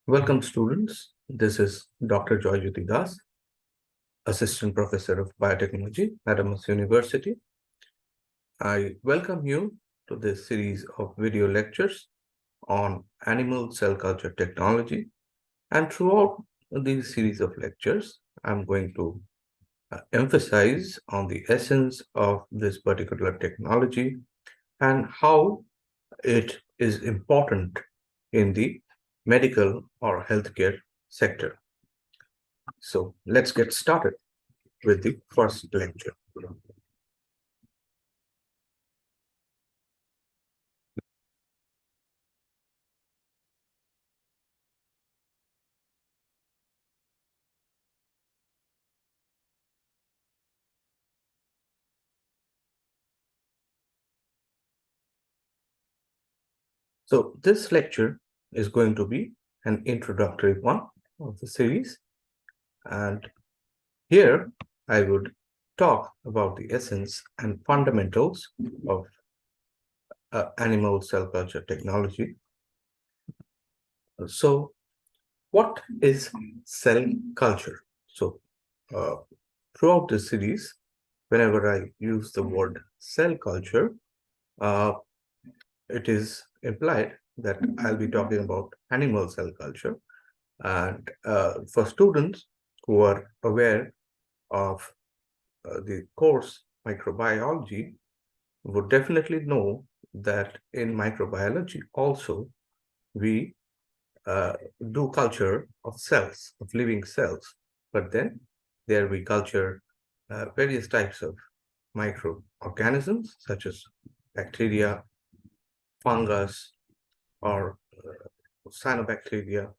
Welcome, students. This is Dr. Joyjyoti, Assistant Professor of Biotechnology at Adamas University. I welcome you to this series of video lectures on animal cell culture technology. And throughout these series of lectures, I'm going to emphasize on the essence of this particular technology and how it is important in the medical or healthcare sector. So let's get started with the first lecture. So this lecture is going to be an introductory one of the series. And here I would talk about the essence and fundamentals of animal cell culture technology. So what is cell culture? So uh, throughout this series, whenever I use the word cell culture, uh, it is implied that I'll be talking about animal cell culture. And for students who are aware of the course microbiology, would definitely know that in microbiology also we uh, do culture of cells, of living cells, but then there we culture various types of microorganisms such as bacteria, fungus, or cyanobacteria,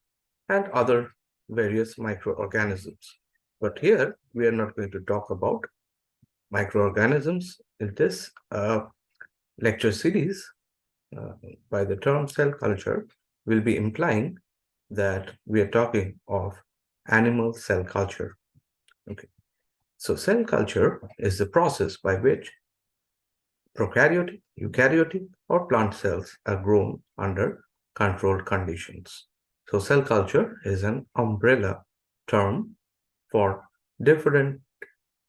and other various microorganisms. But here we are not going to talk about microorganisms in this lecture series. Uh, by the term cell culture, we'll be implying that we are talking of animal cell culture. Okay. So cell culture is the process by which prokaryotic, eukaryotic, or plant cells are grown under controlled conditions. So cell culture is an umbrella term for different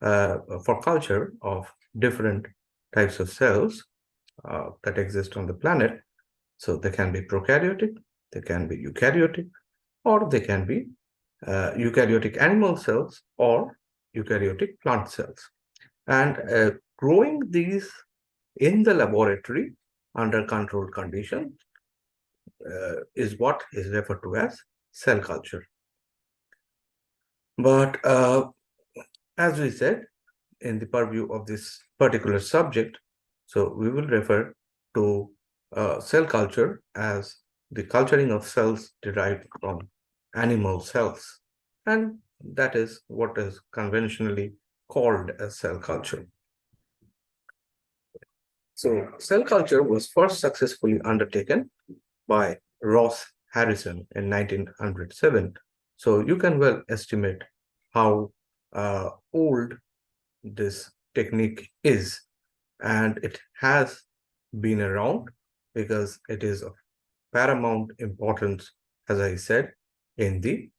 for culture of different types of cells that exist on the planet. So they can be prokaryotic, they can be eukaryotic, or they can be eukaryotic animal cells or eukaryotic plant cells. And growing these in the laboratory under controlled conditions is what is referred to as cell culture. But as we said, in the purview of this particular subject, so we will refer to cell culture as the culturing of cells derived from animal cells. And that is what is conventionally called as cell culture. So cell culture was first successfully undertaken by Ross Harrison in 1907. So you can well estimate how old this technique is, and it has been around because it is of paramount importance, as I said, in the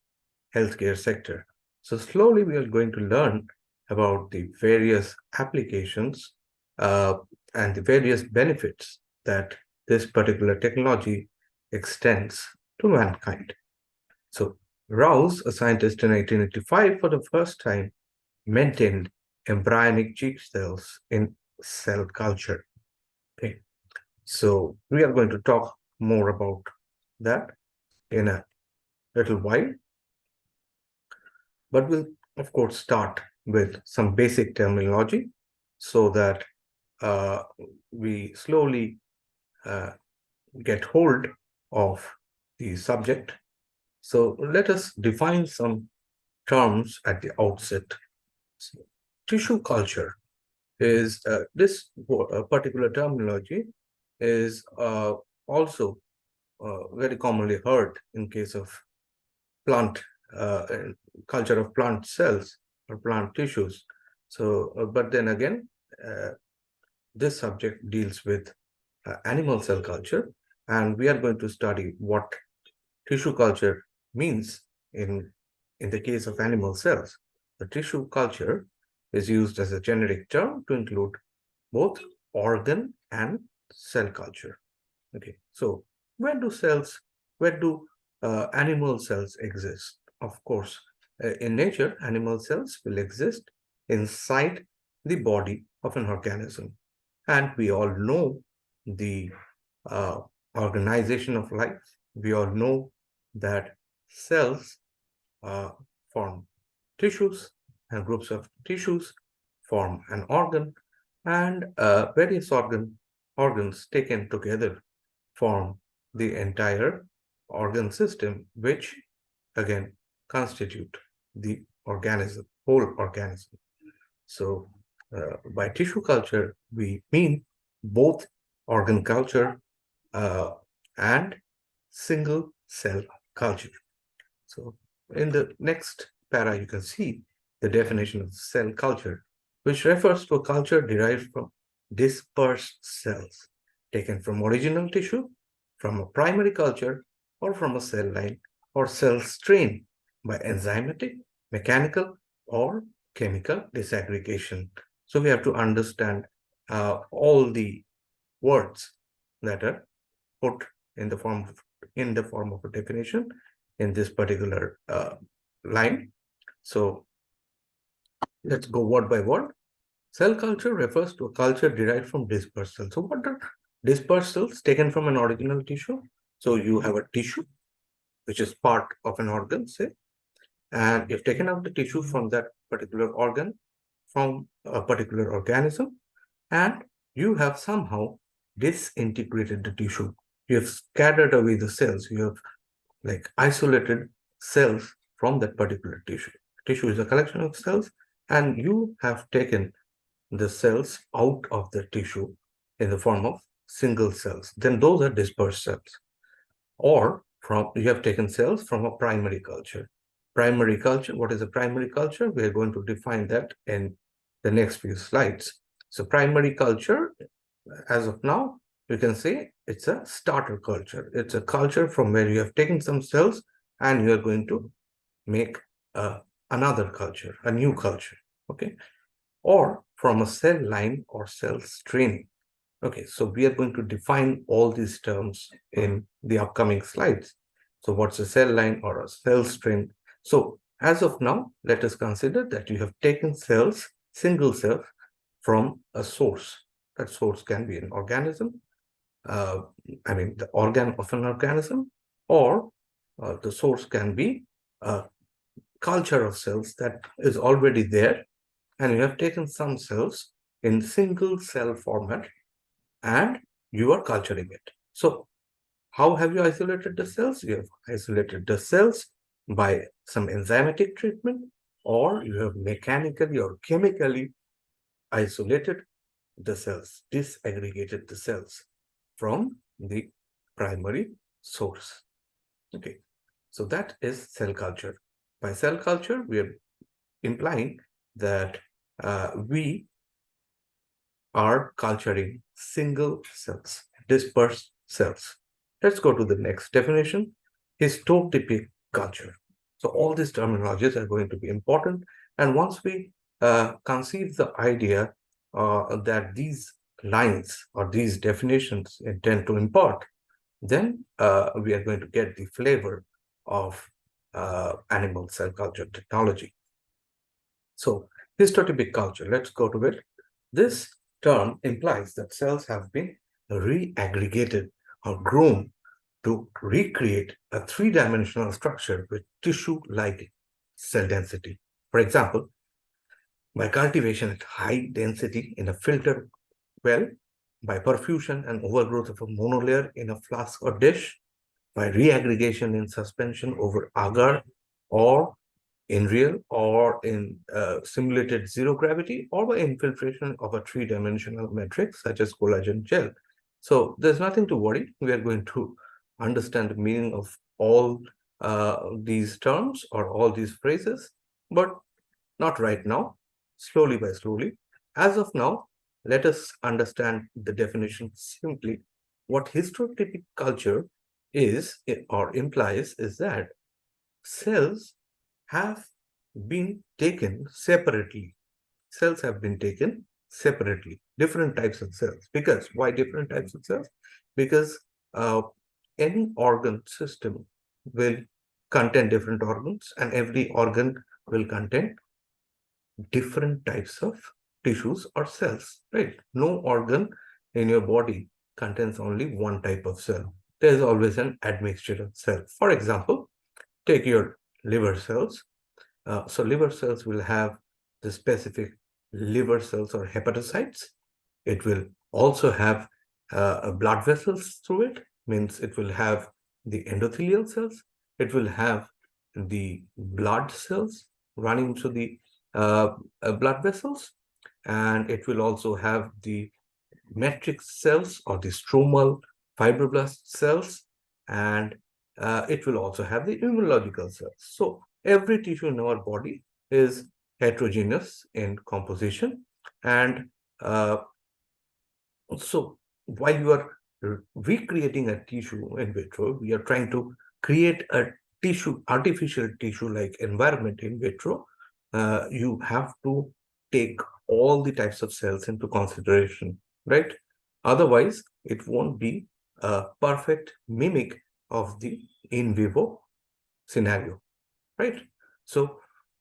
healthcare sector. So slowly we are going to learn about the various applications and the various benefits that this particular technology extends to mankind. So Rouse, a scientist in 1885, for the first time maintained embryonic cheek cells in cell culture. Okay. So we are going to talk more about that in a little while. But we'll, of course, start with some basic terminology so that uh, we slowly uh, get hold of the subject. So let us define some terms at the outset. So, tissue culture is this particular terminology is also very commonly heard in case of plant uh, culture of plant cells or plant tissues. So, but then again, this subject deals with animal cell culture, and we are going to study what tissue culture means in the case of animal cells, the tissue culture is used as a generic term to include both organ and cell culture. Okay, so where do cells, where do animal cells exist? Of course, in nature, animal cells will exist inside the body of an organism. And we all know the uh, organization of life. We all know that cells uh, form tissues, and groups of tissues form an organ, and various organs taken together form the entire organ system, which again constitute the organism, whole organism. So, by tissue culture, we mean both organ culture uh, and single cell culture. So, in the next para, you can see the definition of cell culture, which refers to a culture derived from dispersed cells taken from original tissue, from a primary culture, or from a cell line or cell strain by enzymatic, mechanical, or chemical disaggregation. So, we have to understand all the words that are put in the form of a definition in this particular line. So let's go word by word. Cell culture refers to a culture derived from dispersed cells. So what are dispersed cells taken from an original tissue? So you have a tissue which is part of an organ, say, and you've taken out the tissue from that particular organ, from a particular organism, and you have somehow disintegrated the tissue. You have scattered away the cells. You have like isolated cells from that particular tissue. Tissue is a collection of cells, and you have taken the cells out of the tissue in the form of single cells. Then those are dispersed cells. Or from you have taken cells from a primary culture. Primary culture, what is a primary culture? We are going to define that in the next few slides. So primary culture, as of now, you can say it's a starter culture. It's a culture from where you have taken some cells and you are going to make another culture, a new culture, okay? Or from a cell line or cell strain. Okay, so we are going to define all these terms in the upcoming slides. So what's a cell line or a cell strain? So as of now, let us consider that you have taken cells, single cells, from a source. That source can be an organism, uh, I mean, the organ of an organism, or the source can be a culture of cells that is already there, and you have taken some cells in single cell format and you are culturing it. So, how have you isolated the cells? You have isolated the cells by some enzymatic treatment, or you have mechanically or chemically isolated the cells, disaggregated the cells from the primary source. Okay, so that is cell culture. By cell culture, we are implying that we are culturing single cells, dispersed cells. Let's go to the next definition, histotypic culture. So all these terminologies are going to be important. And once we conceive the idea that these lines or these definitions intend to impart, then we are going to get the flavor of animal cell culture technology. So histotypic culture, let's go to it. This term implies that cells have been re-aggregated or grown to recreate a three-dimensional structure with tissue-like cell density. For example, by cultivation at high density in a filter well, by perfusion and overgrowth of a monolayer in a flask or dish, by reaggregation in suspension over agar or in real or in simulated zero gravity, or by infiltration of a three-dimensional matrix such as collagen gel. So there's nothing to worry. We are going to understand the meaning of all these terms or all these phrases, but not right now, slowly by slowly. As of now, let us understand the definition simply. What histotypic culture is or implies is that cells have been taken separately. Cells have been taken separately, different types of cells. Because why different types of cells? Because any organ system will contain different organs, and every organ will contain different types of tissues or cells, right? No organ in your body contains only one type of cell. There is always an admixture of cells. For example, take your liver cells. So liver cells will have the specific liver cells or hepatocytes. It will also have blood vessels through it, means it will have the endothelial cells. It will have the blood cells running through the blood vessels, and it will also have the matrix cells or the stromal fibroblast cells, and it will also have the immunological cells. So every tissue in our body is heterogeneous in composition, and so while you are recreating a tissue in vitro, we are trying to create a tissue, artificial tissue-like environment in vitro. You have to take all the types of cells into consideration, right? Otherwise, it won't be a perfect mimic of the in vivo scenario, right? So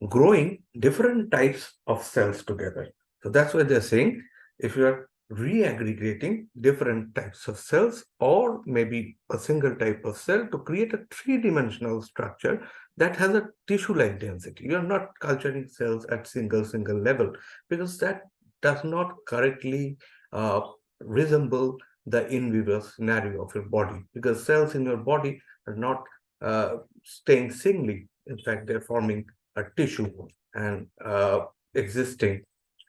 growing different types of cells together. So that's why they're saying if you are re-aggregating different types of cells or maybe a single type of cell to create a three-dimensional structure that has a tissue-like density. You're not culturing cells at single level because that does not correctly resemble the in vivo scenario of your body, because cells in your body are not staying singly. In fact, they're forming a tissue and existing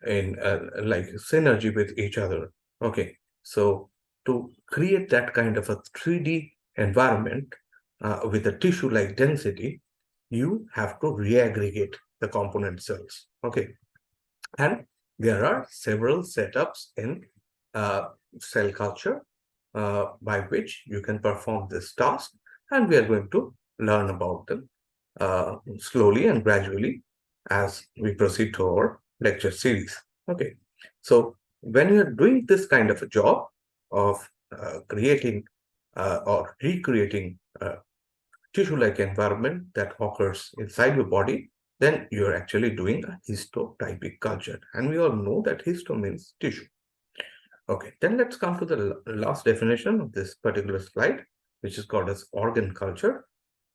in like synergy with each other. Okay, so to create that kind of a 3D environment with a tissue-like density, you have to re-aggregate the component cells. Okay, and there are several setups in uh, cell culture by which you can perform this task, and we are going to learn about them slowly and gradually as we proceed to our lecture series. Okay, so when you're doing this kind of a job of creating or recreating tissue-like environment that occurs inside your body, then you're actually doing a histotypic culture. And we all know that histo means tissue. Okay, then let's come to the last definition of this particular slide, which is called as organ culture.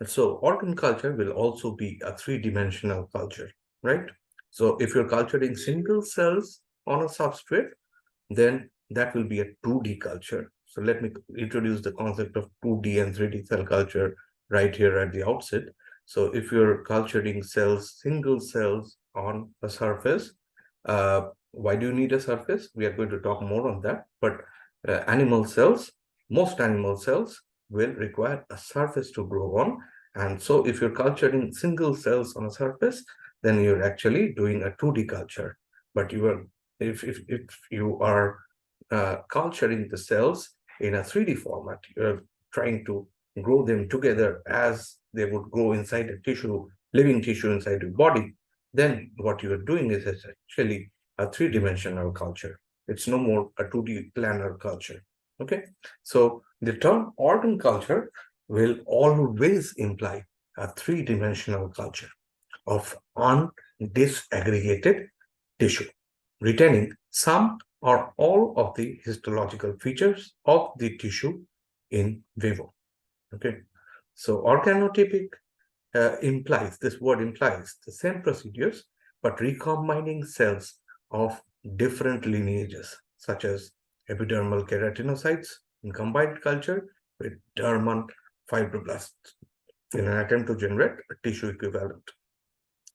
So organ culture will also be a three-dimensional culture, right? So if you're culturing single cells on a substrate, then that will be a 2D culture. So let me introduce the concept of 2D and 3D cell culture right here at the outset. So if you're culturing cells, single cells on a surface, why do you need a surface? We are going to talk more on that. But animal cells, most animal cells will require a surface to grow on. And so if you're culturing single cells on a surface, then you're actually doing a 2D culture. But if you are culturing the cells in a 3D format, you're trying to grow them together as they would grow inside a tissue, living tissue inside your body, then what you're doing is actually a three-dimensional culture. It's no more a 2D planar culture. Okay, so the term organ culture will always imply a three-dimensional culture of undisaggregated tissue, retaining some or all of the histological features of the tissue in vivo. Okay, so organotypic implies, this word implies the same procedures, but recombining cells of different lineages, such as epidermal keratinocytes in combined culture with dermal fibroblasts in an attempt to generate a tissue equivalent.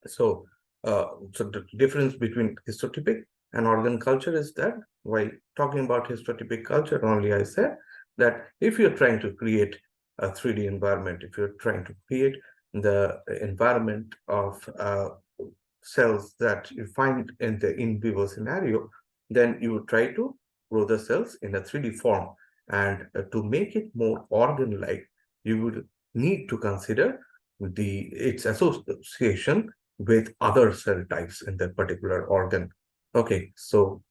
So, so the difference between histotypic and organ culture is that while talking about histotypic culture only, I said that if you're trying to create a 3D environment, if you're trying to create the environment of cells that you find in the in vivo scenario, then you would try to grow the cells in a 3D form. And to make it more organ-like, you would need to consider its association with other cell types in that particular organ. Okay, so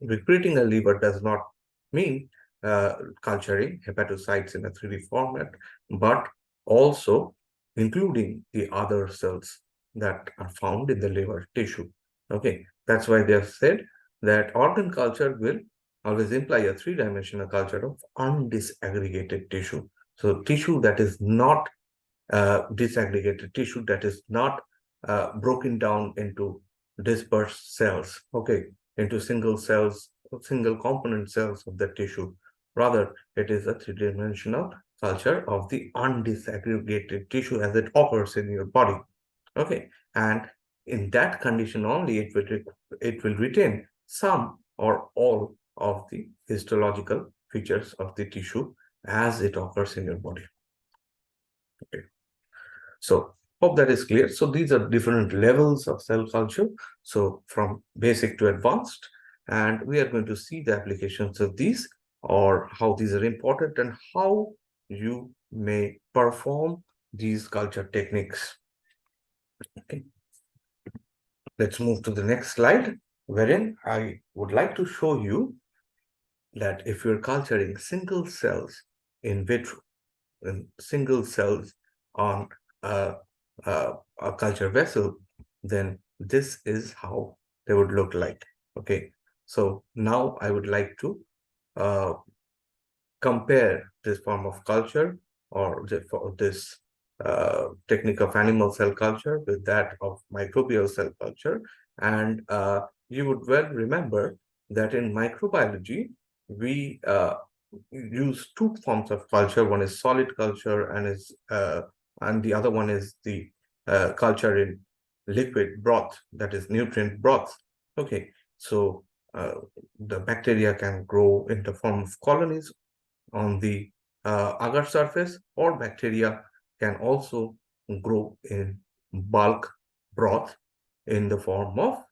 recreating a liver does not mean culturing hepatocytes in a 3D format, but also including the other cells that are found in the liver tissue. Okay, that's why they have said that organ culture will always imply a three-dimensional culture of undisaggregated tissue. So tissue that is not disaggregated tissue, that is not broken down into dispersed cells, okay, into single cells, single component cells of the tissue. Rather, it is a three-dimensional culture of the undisaggregated tissue as it occurs in your body. Okay, and in that condition only, it will retain some or all of the histological features of the tissue as it occurs in your body. Okay. So hope that is clear. So these are different levels of cell culture. So from basic to advanced, and we are going to see the applications of these or how these are important and how you may perform these culture techniques. Okay. Let's move to the next slide, wherein I would like to show you that if you're culturing single cells in vitro, in single cells on a, a culture vessel, then this is how they would look like. Okay, so now I would like to uh, compare this form of culture or this technique of animal cell culture with that of microbial cell culture. And you would well remember that in microbiology, we use two forms of culture. One is solid culture and the other one is the culture in liquid broth, that is nutrient broth. Okay, so the bacteria can grow in the form of colonies on the agar surface, or bacteria can also grow in bulk broth in the form of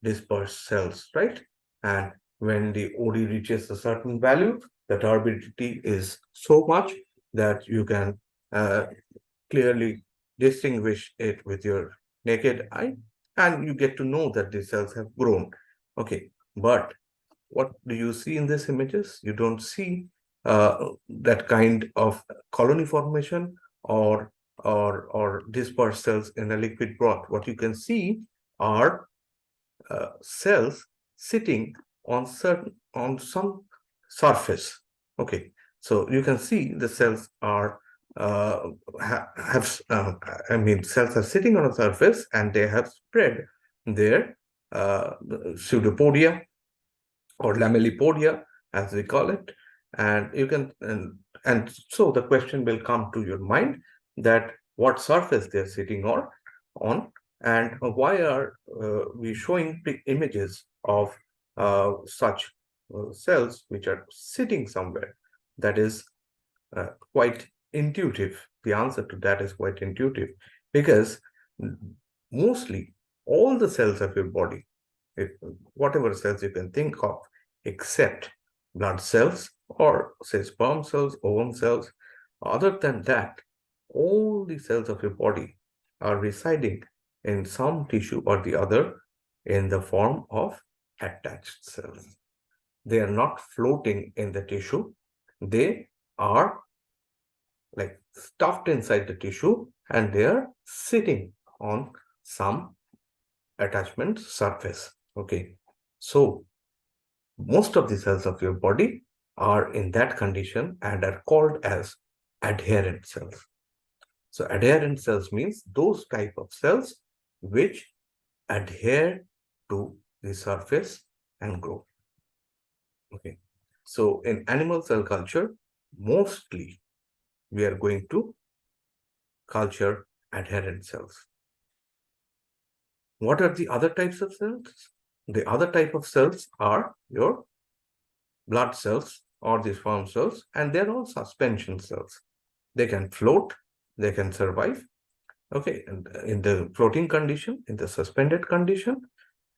dispersed cells, right? And when the OD reaches a certain value, the turbidity is so much that you can uh, clearly distinguish it with your naked eye, and you get to know that the cells have grown. Okay, but what do you see in these images? You don't see that kind of colony formation or dispersed cells in a liquid broth. What you can see are cells sitting on some surface. Okay, so you can see the cells are have I mean cells are sitting on a surface and they have spread their pseudopodia or lamellipodia, as we call it. And you can, and so the question will come to your mind that what surface they're sitting on, and why are we showing images of such cells which are sitting somewhere. That is quite intuitive. The answer to that is quite intuitive because mostly all the cells of your body, if, whatever cells you can think of, except blood cells or say sperm cells, ovum cells, other than that, all the cells of your body are residing in some tissue or the other in the form of attached cells. They are not floating in the tissue. They are like stuffed inside the tissue and they are sitting on some attachment surface. Okay, so most of the cells of your body are in that condition and are called as adherent cells. So adherent cells means those type of cells which adhere to the surface and grow. Okay, so in animal cell culture, mostly we are going to culture adherent cells. What are the other types of cells? The other type of cells are your blood cells or the sperm cells, and they're all suspension cells. They can float, they can survive. Okay, and in the floating condition, in the suspended condition,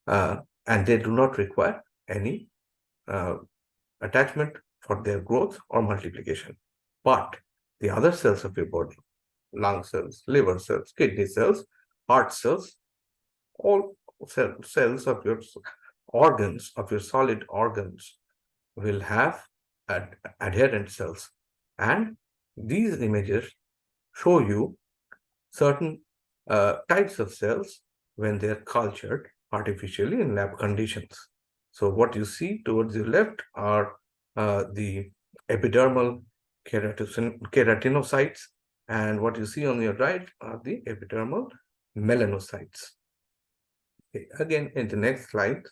and they do not require any uh, attachment for their growth or multiplication. But the other cells of your body, lung cells, liver cells, kidney cells, heart cells, all cells of your organs, of your solid organs, will have adherent cells. And these images show you certain types of cells when they are cultured artificially in lab conditions. So what you see towards your left are the epidermal keratinocytes, and what you see on your right are the epidermal melanocytes. Okay. Again, in the next slide,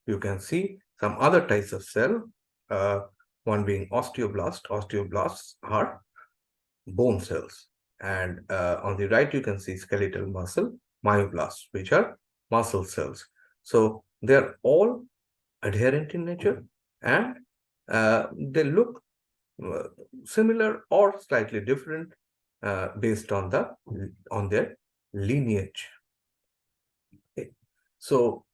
you can see some other types of cell, uh, one being osteoblast. Osteoblasts are bone cells. And on the right, you can see skeletal muscle, myoblasts, which are muscle cells. So they're all adherent in nature, and they look uh, similar or slightly different based on their lineage. Okay. So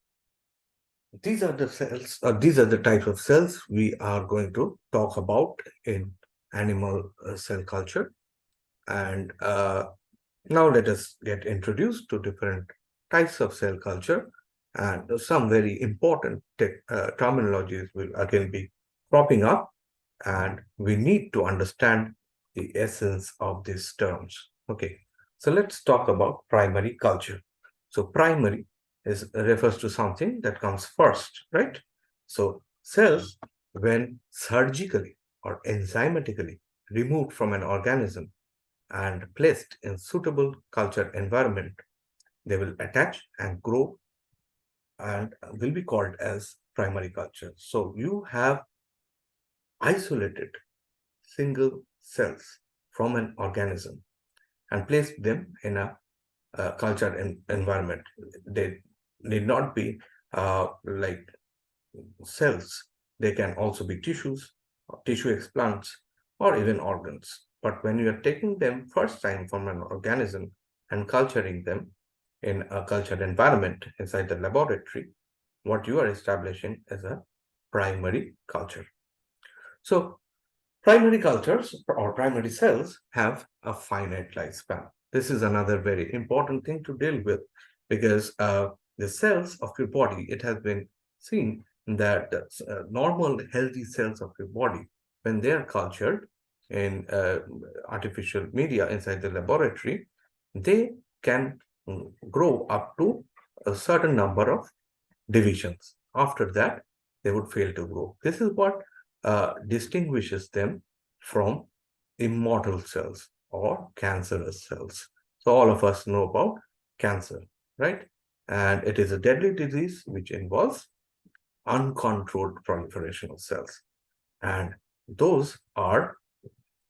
these are the cells, these are the types of cells we are going to talk about in animal cell culture. And now let us get introduced to different types of cell culture, and some very important terminologies will again be cropping up, and we need to understand the essence of these terms. Okay, so let's talk about primary culture. So primary refers to something that comes first, right? So cells, when surgically or enzymatically removed from an organism and placed in suitable culture environment, they will attach and grow and will be called as primary culture. So you have isolated single cells from an organism and placed them in a culture environment. They need not be like cells. They can also be tissues, tissue explants, or even organs. But when you are taking them first time from an organism and culturing them in a cultured environment inside the laboratory, what you are establishing is a primary culture. So primary cultures or primary cells have a finite lifespan. This is another very important thing to deal with, because the cells of your body, it has been seen that normal healthy cells of your body, when they are cultured in artificial media inside the laboratory, they can grow up to a certain number of divisions. After that, they would fail to grow. This is what distinguishes them from immortal cells or cancerous cells. So all of us know about cancer, right? And it is a deadly disease which involves uncontrolled proliferation of cells. And those are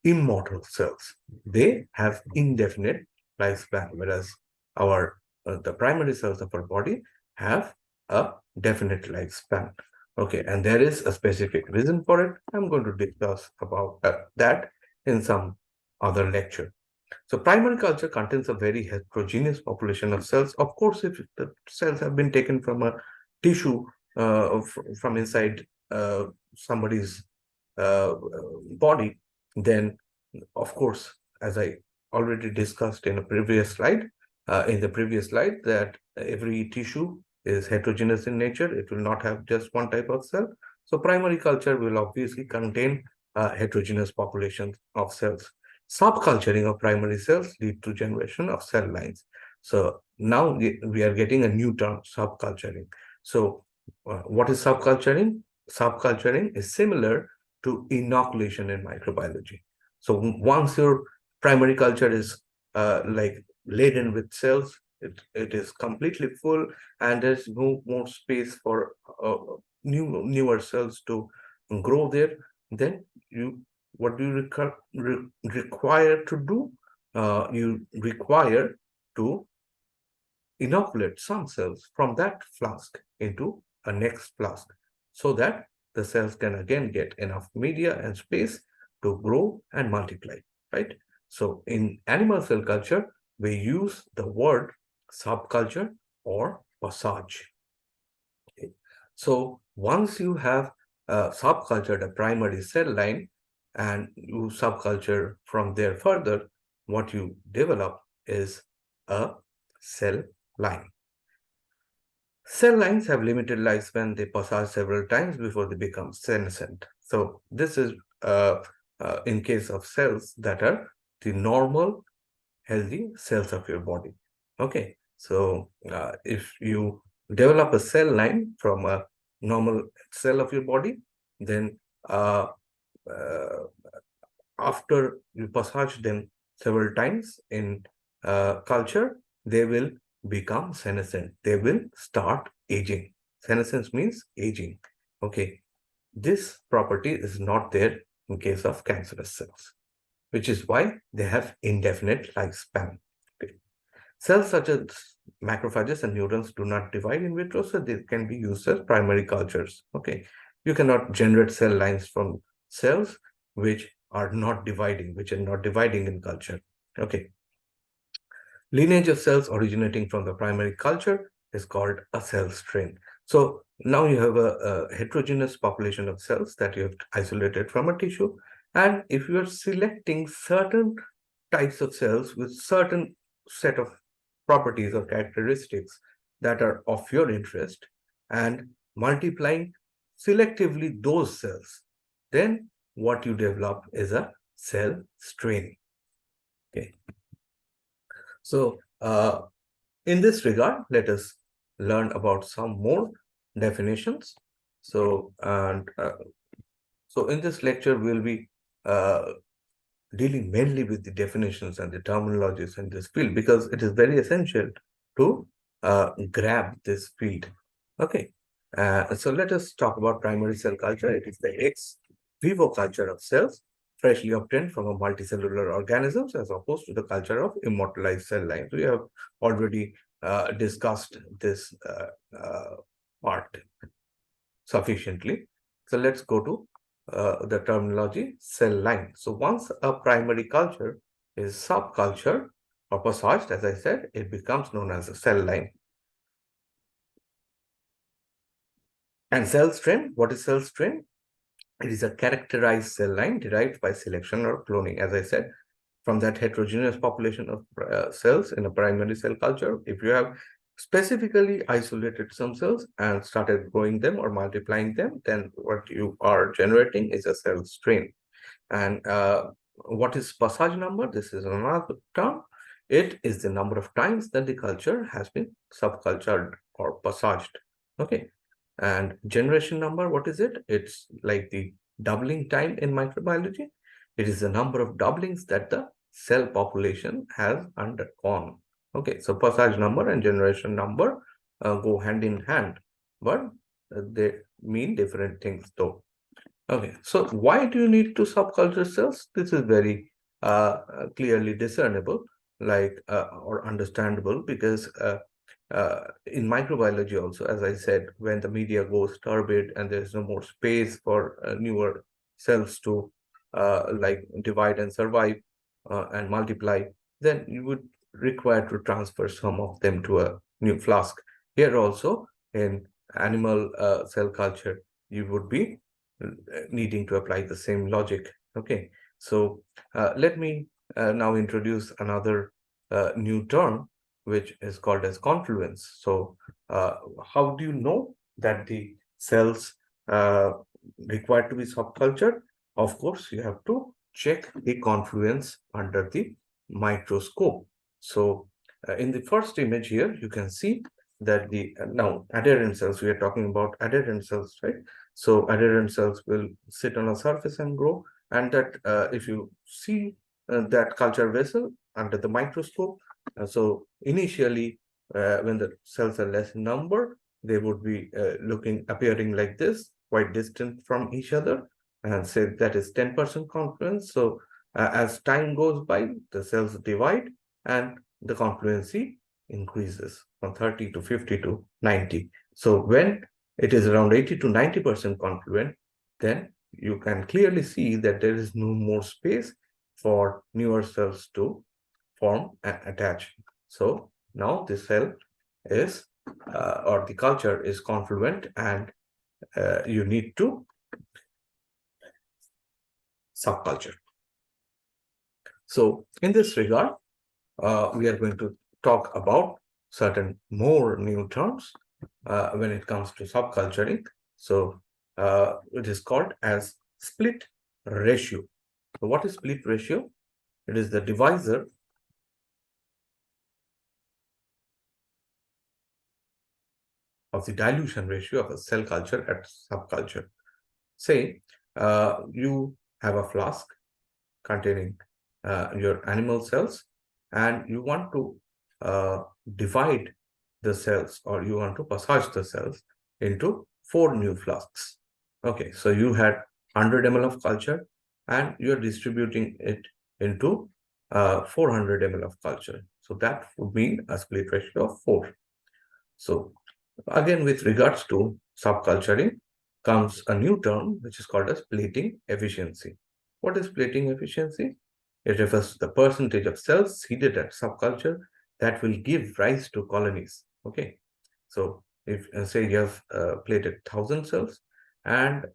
immortal cells. They have indefinite lifespan, whereas our the primary cells of our body have a definite lifespan. Okay, and there is a specific reason for it. I'm going to discuss about that in some other lecture. So primary culture contains a very heterogeneous population of cells. Of course, if the cells have been taken from a tissue from inside somebody's body, then of course, as I already discussed in a previous slide, that every tissue is heterogeneous in nature. It will not have just one type of cell. So primary culture will obviously contain heterogeneous populations of cells. Subculturing of primary cells lead to generation of cell lines. So now we are getting a new term, subculturing. So what is subculturing? Subculturing is similar to inoculation in microbiology. So once your primary culture is like laden with cells, it is completely full, and there's no more space for newer cells to grow there. Then you what do you require to do? You require to inoculate some cells from that flask into a next flask, so that the cells can again get enough media and space to grow and multiply, right? So in animal cell culture, we use the word subculture or passage. Okay. So once you have subcultured a primary cell line and you subculture from there further, what you develop is a cell line. Cell lines have limited lifespan. They passage several times before they become senescent. So this is in case of cells that are the normal healthy cells of your body. Okay, so if you develop a cell line from a normal cell of your body, then uh, uh, after you passage them several times in culture, they will become senescent. They will start aging. Senescence means aging. Okay, this property is not there in case of cancerous cells, which is why they have indefinite lifespan. Okay. Cells such as macrophages and neurons do not divide in vitro, so they can be used as primary cultures. Okay, you cannot generate cell lines from cells which are not dividing in culture. Okay, lineage of cells originating from the primary culture is called a cell strain. So now you have a heterogeneous population of cells that you have isolated from a tissue, and if you are selecting certain types of cells with certain set of properties or characteristics that are of your interest and multiplying selectively those cells, then what you develop is a cell strain. Okay. So in this regard, let us learn about some more definitions. So in this lecture, we'll be uh, dealing mainly with the definitions and the terminologies in this field because it is very essential to grab this field. Okay, so let us talk about primary cell culture. It is the ex vivo culture of cells freshly obtained from a multicellular organisms as opposed to the culture of immortalized cell lines. We have already discussed this part sufficiently. So let's go to the terminology cell line. So once a primary culture is subcultured or passaged, as I said, it becomes known as a cell line. And cell strain, what is cell strain? It is a characterized cell line derived by selection or cloning, as I said, from that heterogeneous population of cells in a primary cell culture. If you have specifically isolated some cells and started growing them or multiplying them, then what you are generating is a cell strain. And what is passage number? This is another term. It is the number of times that the culture has been subcultured or passaged. Okay. And generation number, what is it? It's like the doubling time in microbiology. It is the number of doublings that the cell population has undergone. Okay, so passage number and generation number go hand in hand, but they mean different things though. Okay, so why do you need two subculture cells? This is very clearly discernible, like or understandable, because in microbiology also, as I said, when the media goes turbid and there is no more space for newer cells to like divide and survive and multiply, then you would require to transfer some of them to a new flask. Here also, in animal cell culture, you would be needing to apply the same logic. Okay, so let me now introduce another new term, which is called as confluence. So how do you know that the cells required to be subcultured? Of course, you have to check the confluence under the microscope. So in the first image here, you can see that the now adherent cells, we are talking about adherent cells, right? So adherent cells will sit on a surface and grow. And that if you see that culture vessel under the microscope, so initially when the cells are less in number, they would be appearing like this, quite distant from each other, and say that is 10% confluence. So as time goes by, the cells divide and the confluency increases from 30 to 50 to 90. So when it is around 80 to 90% confluent, then you can clearly see that there is no more space for newer cells to form and attach. So now the cell is, or the culture is confluent, and you need to subculture. So in this regard, we are going to talk about certain more new terms when it comes to subculturing. So it is called as split ratio. So what is split ratio? It is the divisor of the dilution ratio of a cell culture at subculture. Say you have a flask containing your animal cells, and you want to uh, divide the cells, or you want to passage the cells into four new flasks. Okay, so you had 100 ml of culture, and you're distributing it into 400 ml of culture. So that would mean a split ratio of 4. So again, with regards to subculturing, comes a new term which is called as plating efficiency. What is plating efficiency? It refers to the percentage of cells seeded at subculture that will give rise to colonies. Okay, so if say you have plated 1,000 cells, and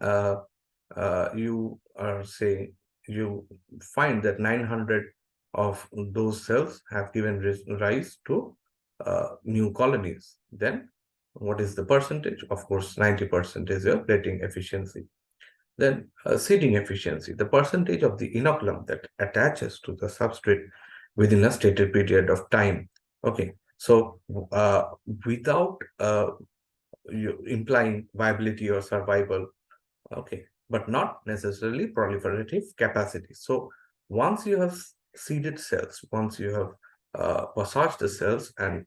you are saying you find that 900 of those cells have given rise to new colonies, then what is the percentage? Of course, 90% is your plating efficiency. Then seeding efficiency, the percentage of the inoculum that attaches to the substrate within a stated period of time. Okay, so without you implying viability or survival, okay, but not necessarily proliferative capacity. So once you have seeded cells, once you have passaged the cells and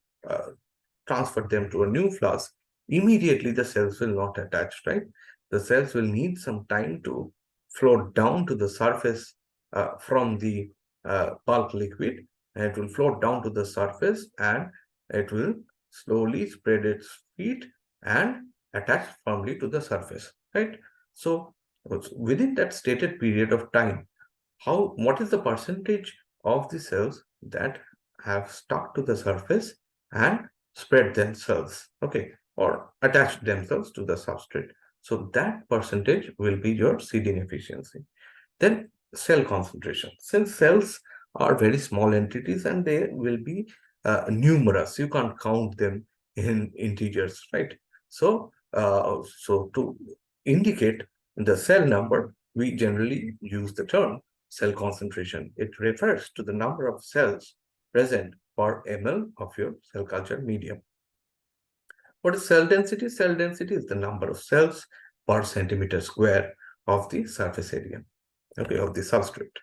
transferred them to a new flask, immediately the cells will not attach, right? The cells will need some time to float down to the surface from the bulk liquid, and it will float down to the surface, and it will slowly spread its feet and attach firmly to the surface, right? So within that stated period of time, what is the percentage of the cells that have stuck to the surface and spread themselves, okay, or attached themselves to the substrate? So that percentage will be your seeding efficiency. Then cell concentration. Since cells are very small entities and they will be numerous, you can't count them in integers, right? So to indicate the cell number, we generally use the term cell concentration. It refers to the number of cells present per ml of your cell culture medium. What is cell density? Cell density is the number of cells per centimeter square of the surface area, okay, of the substrate.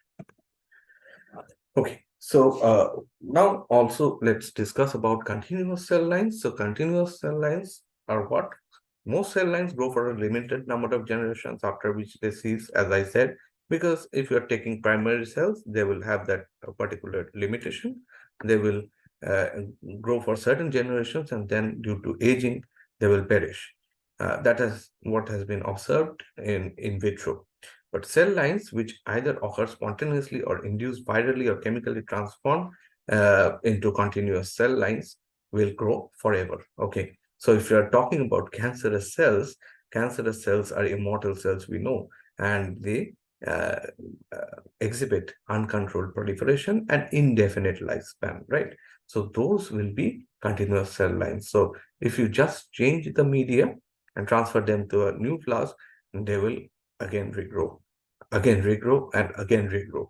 Okay, so now also let's discuss about continuous cell lines. So continuous cell lines are what? Most cell lines grow for a limited number of generations, after which they cease, as I said, because if you're taking primary cells, they will have that particular limitation. They will uh, grow for certain generations, and then due to aging, they will perish. That is what has been observed in vitro. But cell lines which either occur spontaneously or induced virally or chemically transform into continuous cell lines will grow forever. Okay. So if you are talking about cancerous cells are immortal cells, we know, and they uh, exhibit uncontrolled proliferation and indefinite lifespan, right? So those will be continuous cell lines. So if you just change the media and transfer them to a new flask, they will again regrow, and again regrow.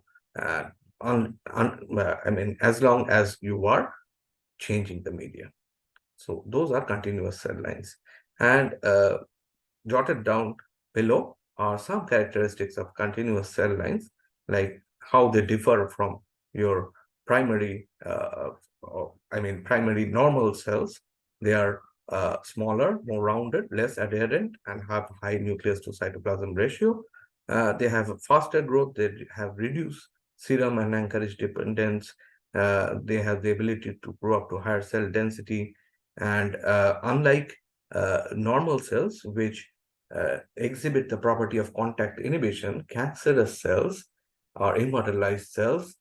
And I mean, as long as you are changing the media. So those are continuous cell lines. And jotted down below are some characteristics of continuous cell lines, like how they differ from your primary, primary normal cells. They are smaller, more rounded, less adherent, and have high nucleus to cytoplasm ratio. They have a faster growth. They have reduced serum and anchorage dependence. They have the ability to grow up to higher cell density. And unlike normal cells, which exhibit the property of contact inhibition, cancerous cells or immortalized cells,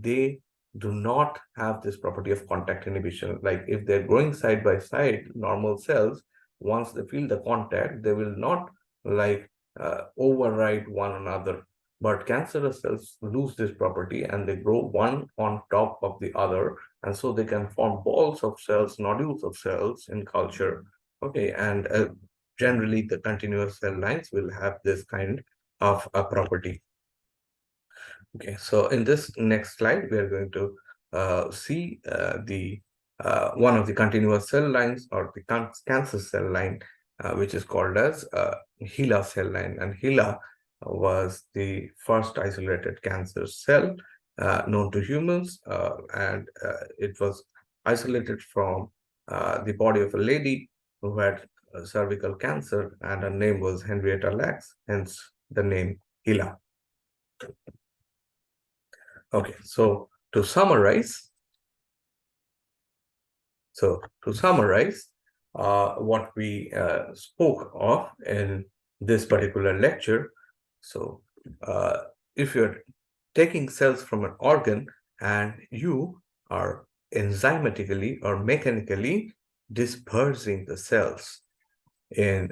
they do not have this property of contact inhibition. Like if they're growing side by side, normal cells, once they feel the contact, they will not like override one another. but cancerous cells lose this property and they grow one on top of the other. And so they can form balls of cells, nodules of cells in culture. Okay, and generally the continuous cell lines will have this kind of a property. Okay, so in this next slide, we are going to see the one of the continuous cell lines, or the cancer cell line, which is called as HeLa cell line. And HeLa was the first isolated cancer cell known to humans, and it was isolated from the body of a lady who had cervical cancer, and her name was Henrietta Lacks, hence the name HeLa. Okay, so to summarize, what we spoke of in this particular lecture. So uh, if you're taking cells from an organ and you are enzymatically or mechanically dispersing the cells in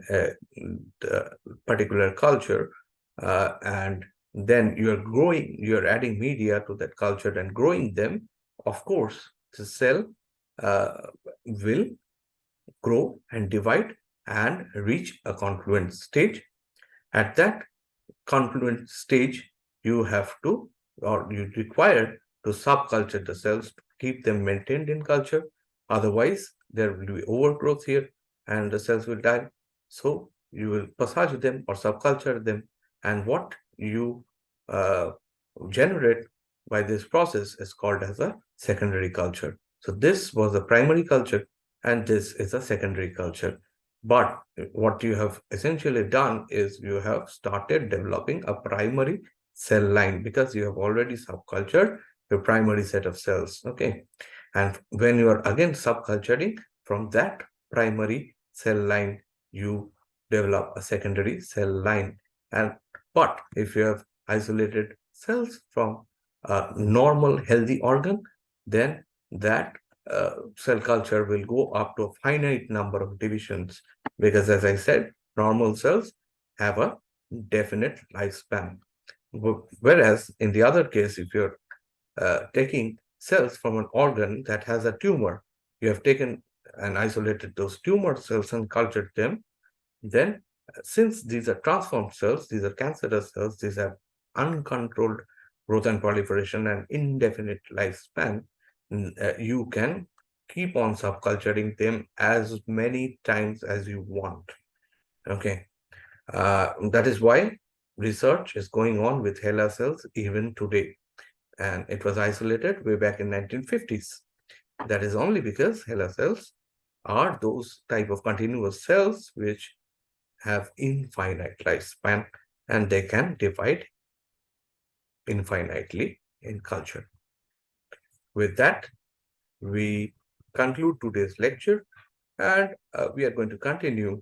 the particular culture, and then you're adding media to that culture and growing them, of course, the cell uh, will grow and divide and reach a confluent stage. At that confluent stage, you have to, or you require to subculture the cells to keep them maintained in culture. Otherwise, there will be overgrowth here and the cells will die. So you will passage them or subculture them. And what you uh, generate by this process is called as a secondary culture. So this was the primary culture and this is a secondary culture. But what you have essentially done is you have started developing a primary cell line because you have already subcultured your primary set of cells. Okay. And when you are again subculturing from that primary cell line, you develop a secondary cell line. And but if you have isolated cells from a normal healthy organ, then that cell culture will go up to a finite number of divisions because, as I said, normal cells have a definite lifespan. Whereas in the other case, if you're taking cells from an organ that has a tumor, you have taken and isolated those tumor cells and cultured them, then since these are transformed cells, these are cancerous cells, these have uncontrolled growth and proliferation and indefinite lifespan, you can keep on subculturing them as many times as you want. Okay. That is why research is going on with HeLa cells even today. And it was isolated way back in 1950s. That is only because HeLa cells are those type of continuous cells which have infinite lifespan and they can divide infinitely in culture. With that, we conclude today's lecture and we are going to continue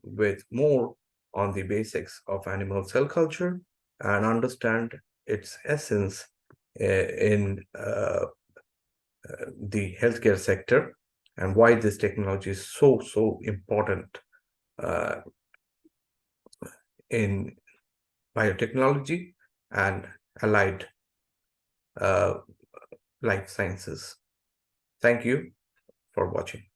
with more on the basics of animal cell culture and understand its essence in the healthcare sector and why this technology is so important uh, in biotechnology and allied uh, life sciences. Thank you for watching.